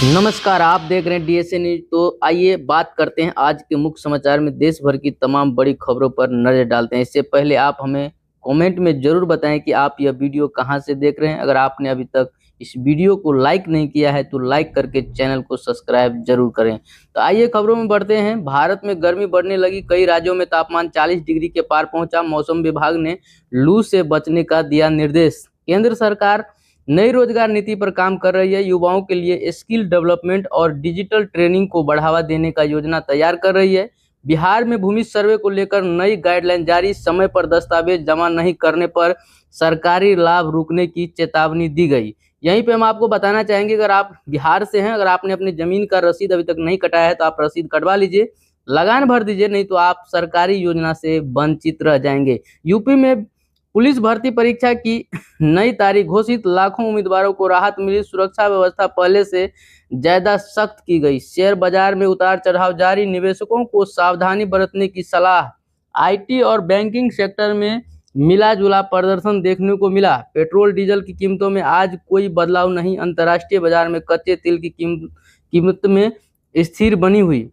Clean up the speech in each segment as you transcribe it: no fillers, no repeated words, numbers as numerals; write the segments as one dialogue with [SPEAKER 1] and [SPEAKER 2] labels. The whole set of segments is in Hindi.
[SPEAKER 1] नमस्कार, आप देख रहे हैं डीएसए न्यूज। तो आइए बात करते हैं आज के मुख्य समाचार में देश भर की तमाम बड़ी खबरों पर नजर डालते हैं। इससे पहले आप हमें कमेंट में जरूर बताएं कि आप यह वीडियो कहां से देख रहे हैं। अगर आपने अभी तक इस वीडियो को लाइक नहीं किया है तो लाइक करके चैनल को सब्सक्राइब जरूर करें। तो आइए खबरों में बढ़ते हैं। भारत में गर्मी बढ़ने लगी, कई राज्यों में तापमान 40 डिग्री के पार पहुंचा। मौसम विभाग ने लू से बचने का दिया निर्देश। केंद्र सरकार नई रोजगार नीति पर काम कर रही है। युवाओं के लिए स्किल डेवलपमेंट और डिजिटल ट्रेनिंग को बढ़ावा देने का योजना तैयार कर रही है। बिहार में भूमि सर्वे को लेकर नई गाइडलाइन जारी। समय पर दस्तावेज जमा नहीं करने पर सरकारी लाभ रुकने की चेतावनी दी गई। यहीं पे हम आपको बताना चाहेंगे, अगर आप बिहार से हैं, अगर आपने अपनी जमीन का रसीद अभी तक नहीं कटाया है तो आप रसीद कटवा लीजिए, लगान भर दीजिए, नहीं तो आप सरकारी योजना से वंचित रह जाएंगे। यूपी में पुलिस भर्ती परीक्षा की नई तारीख घोषित, लाखों उम्मीदवारों को राहत मिली। सुरक्षा व्यवस्था पहले से ज्यादा सख्त की गई। शेयर बाजार में उतार चढ़ाव जारी, निवेशकों को सावधानी बरतने की सलाह। आईटी और बैंकिंग सेक्टर में मिला जुला प्रदर्शन देखने को मिला। पेट्रोल डीजल की कीमतों में आज कोई बदलाव नहीं। अंतर्राष्ट्रीय बाजार में कच्चे तेल की कीमत में स्थिर बनी हुई।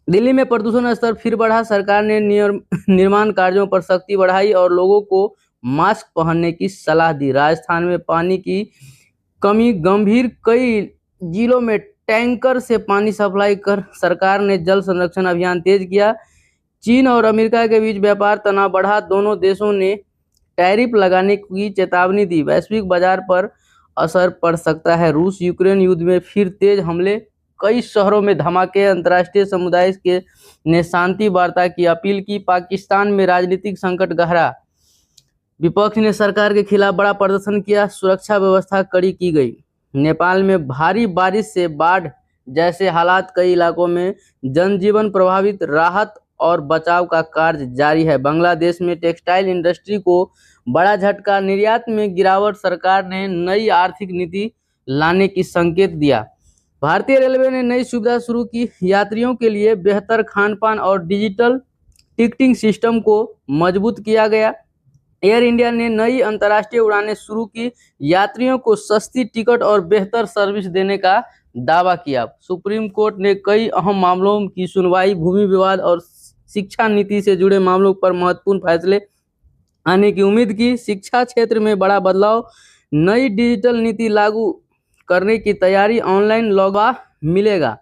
[SPEAKER 1] दिल्ली में प्रदूषण स्तर फिर बढ़ा। सरकार ने निर्माण कार्यों पर सख्ती बढ़ाई और लोगों को मास्क पहनने की सलाह दी। राजस्थान में पानी की कमी गंभीर, कई जिलों में टैंकर से पानी सप्लाई कर सरकार ने जल संरक्षण अभियान तेज किया। चीन और अमेरिका के बीच व्यापार तनाव बढ़ा। दोनों देशों ने टैरिफ लगाने की चेतावनी दी। वैश्विक बाजार पर असर पड़ सकता है। रूस यूक्रेन युद्ध में फिर तेज हमले, कई शहरों में धमाके। अंतर्राष्ट्रीय समुदाय ने शांति वार्ता की अपील की। पाकिस्तान में राजनीतिक संकट गहरा, विपक्ष ने सरकार के खिलाफ बड़ा प्रदर्शन किया। सुरक्षा व्यवस्था कड़ी की गई। नेपाल में भारी बारिश से बाढ़ जैसे हालात, कई इलाकों में जनजीवन प्रभावित। राहत और बचाव का कार्य जारी है। बांग्लादेश में टेक्सटाइल इंडस्ट्री को बड़ा झटका, निर्यात में गिरावट। सरकार ने नई आर्थिक नीति लाने की संकेत दिया। भारतीय रेलवे ने नई सुविधा शुरू की। यात्रियों के लिए बेहतर खान पान और डिजिटल टिकटिंग सिस्टम को मजबूत किया गया। एयर इंडिया ने नई अंतर्राष्ट्रीय उड़ानें शुरू की। यात्रियों को सस्ती टिकट और बेहतर सर्विस देने का दावा किया। सुप्रीम कोर्ट ने कई अहम मामलों की सुनवाई। भूमि विवाद और शिक्षा नीति से जुड़े मामलों पर महत्वपूर्ण फैसले आने की उम्मीद की। शिक्षा क्षेत्र में बड़ा बदलाव, नई डिजिटल नीति लागू करने की तैयारी। ऑनलाइन लॉगा मिलेगा।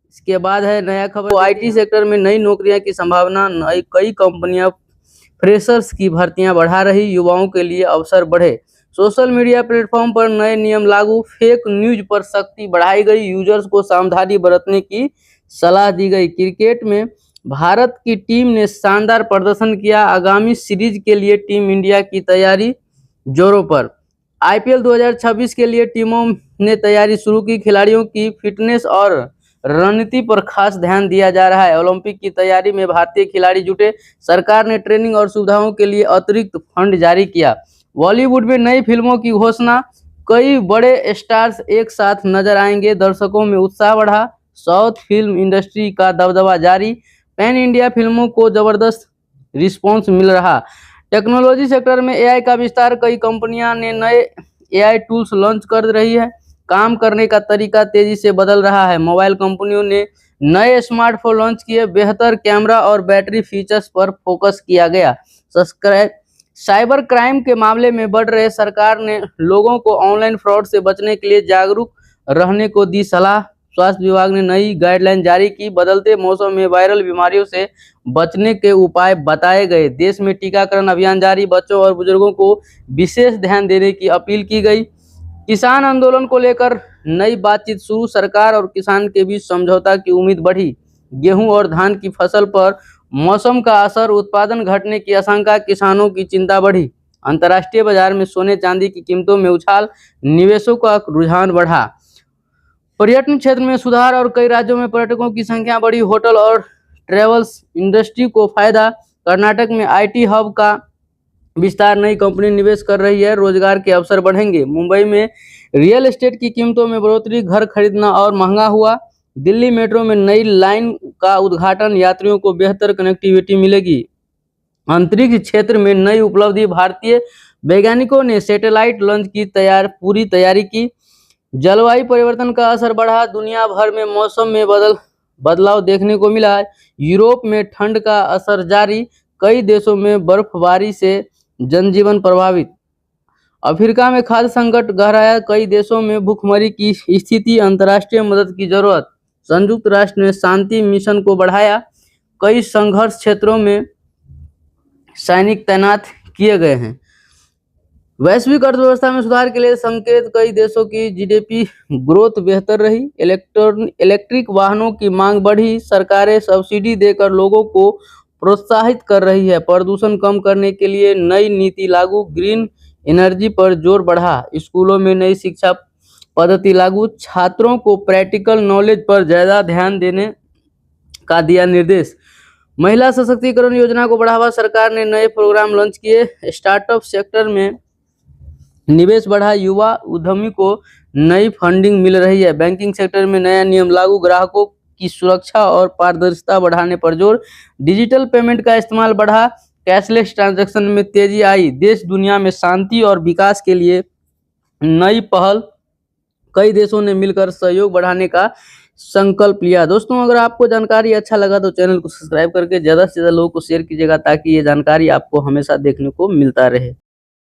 [SPEAKER 1] इसके बाद है नया खबर, आईटी सेक्टर में नई नौकरियां की संभावना। कई कंपनियां फ्रेशर्स की भर्तियां बढ़ा रही, युवाओं के लिए अवसर बढ़े। सोशल मीडिया प्लेटफॉर्म पर नए नियम लागू। फेक न्यूज पर सख्ती बढ़ाई गई। यूजर्स को सावधानी बरतने की सलाह दी गई। क्रिकेट में भारत की टीम ने शानदार प्रदर्शन किया। आगामी सीरीज के लिए टीम इंडिया की तैयारी जोरों पर। आईपीएल 2026 के लिए टीमों ने तैयारी शुरू की। खिलाड़ियों की फिटनेस और रणनीति पर खास ध्यान दिया जा रहा है। ओलंपिक की तैयारी में भारतीय खिलाड़ी जुटे। सरकार ने ट्रेनिंग और सुविधाओं के लिए अतिरिक्त फंड जारी किया। बॉलीवुड में नई फिल्मों की घोषणा, कई बड़े स्टार्स एक साथ नजर आएंगे। दर्शकों में उत्साह बढ़ा। साउथ फिल्म इंडस्ट्री का दबदबा जारी। पैन इंडिया फिल्मों को जबरदस्त रिस्पॉन्स मिल रहा। टेक्नोलॉजी सेक्टर में एआई का विस्तार, कई कंपनियां ने नए एआई टूल्स लॉन्च कर रही है। काम करने का तरीका तेजी से बदल रहा है। मोबाइल कंपनियों ने नए स्मार्टफोन लॉन्च किए। बेहतर कैमरा और बैटरी फीचर्स पर फोकस किया गया। साइबर क्राइम के मामले में बढ़ रहे, सरकार ने लोगों को ऑनलाइन फ्रॉड से बचने के लिए जागरूक रहने को दी सलाह। स्वास्थ्य विभाग ने नई गाइडलाइन जारी की। बदलते मौसम में वायरल बीमारियों से बचने के उपाय बताए गए। देश में टीकाकरण अभियान जारी। बच्चों और बुजुर्गों को विशेष ध्यान देने की अपील की गई। किसान आंदोलन को लेकर नई बातचीत शुरू। सरकार और किसान के बीच समझौता की उम्मीद बढ़ी। गेहूं और धान की फसल पर मौसम का असर, उत्पादन घटने की आशंका, किसानों की चिंता बढ़ी। अंतर्राष्ट्रीय बाजार में सोने चांदी की कीमतों में उछाल, निवेशों का रुझान बढ़ा। पर्यटन क्षेत्र में सुधार और कई राज्यों में पर्यटकों की संख्या बढ़ी। होटल और ट्रेवल्स इंडस्ट्री को फायदा। कर्नाटक में आईटी हब का विस्तार, नई कंपनी निवेश कर रही है। रोजगार के अवसर बढ़ेंगे। मुंबई में रियल एस्टेट की कीमतों में बढ़ोतरी, घर खरीदना और महंगा हुआ। दिल्ली मेट्रो में नई लाइन का उद्घाटन, यात्रियों को बेहतर कनेक्टिविटी मिलेगी। अंतरिक्ष क्षेत्र में नई उपलब्धि, भारतीय वैज्ञानिकों ने सैटेलाइट लॉन्च की पूरी तैयारी की। जलवायु परिवर्तन का असर बढ़ा, दुनिया भर में मौसम में बदलाव देखने को मिला। यूरोप में ठंड का असर जारी, कई देशों में बर्फबारी से जनजीवन प्रभावित। अफ्रीका में खाद्य संकट गहराया, कई देशों में भूखमरी की स्थिति, अंतर्राष्ट्रीय मदद की जरूरत। संयुक्त राष्ट्र ने शांति मिशन को बढ़ाया, कई संघर्ष क्षेत्रों में सैनिक तैनात किए गए हैं। वैश्विक अर्थव्यवस्था में सुधार के लिए संकेत, कई देशों की जीडीपी ग्रोथ बेहतर रही। इलेक्ट्रिक वाहनों की मांग बढ़ी, सरकारें सब्सिडी देकर लोगों को प्रोत्साहित कर रही है। प्रदूषण कम करने के लिए नई नीति लागू, ग्रीन एनर्जी पर जोर बढ़ा। स्कूलों में नई शिक्षा पद्धति लागू, छात्रों को प्रैक्टिकल नॉलेज पर ज्यादा ध्यान देने का दिया निर्देश। महिला सशक्तिकरण योजना को बढ़ावा, सरकार ने नए प्रोग्राम लॉन्च किए। स्टार्टअप सेक्टर में निवेश बढ़ा, युवा उद्यमी को नई फंडिंग मिल रही है। बैंकिंग सेक्टर में नया नियम लागू, ग्राहकों की सुरक्षा और पारदर्शिता बढ़ाने पर जोर। डिजिटल पेमेंट का इस्तेमाल बढ़ा, कैशलेस ट्रांजैक्शन में तेजी आई। देश दुनिया में शांति और विकास के लिए नई पहल, कई देशों ने मिलकर सहयोग बढ़ाने का संकल्प लिया। दोस्तों, अगर आपको जानकारी अच्छा लगा तो चैनल को सब्सक्राइब करके ज़्यादा से ज़्यादा लोगों को शेयर कीजिएगा, ताकि ये जानकारी आपको हमेशा देखने को मिलता रहे।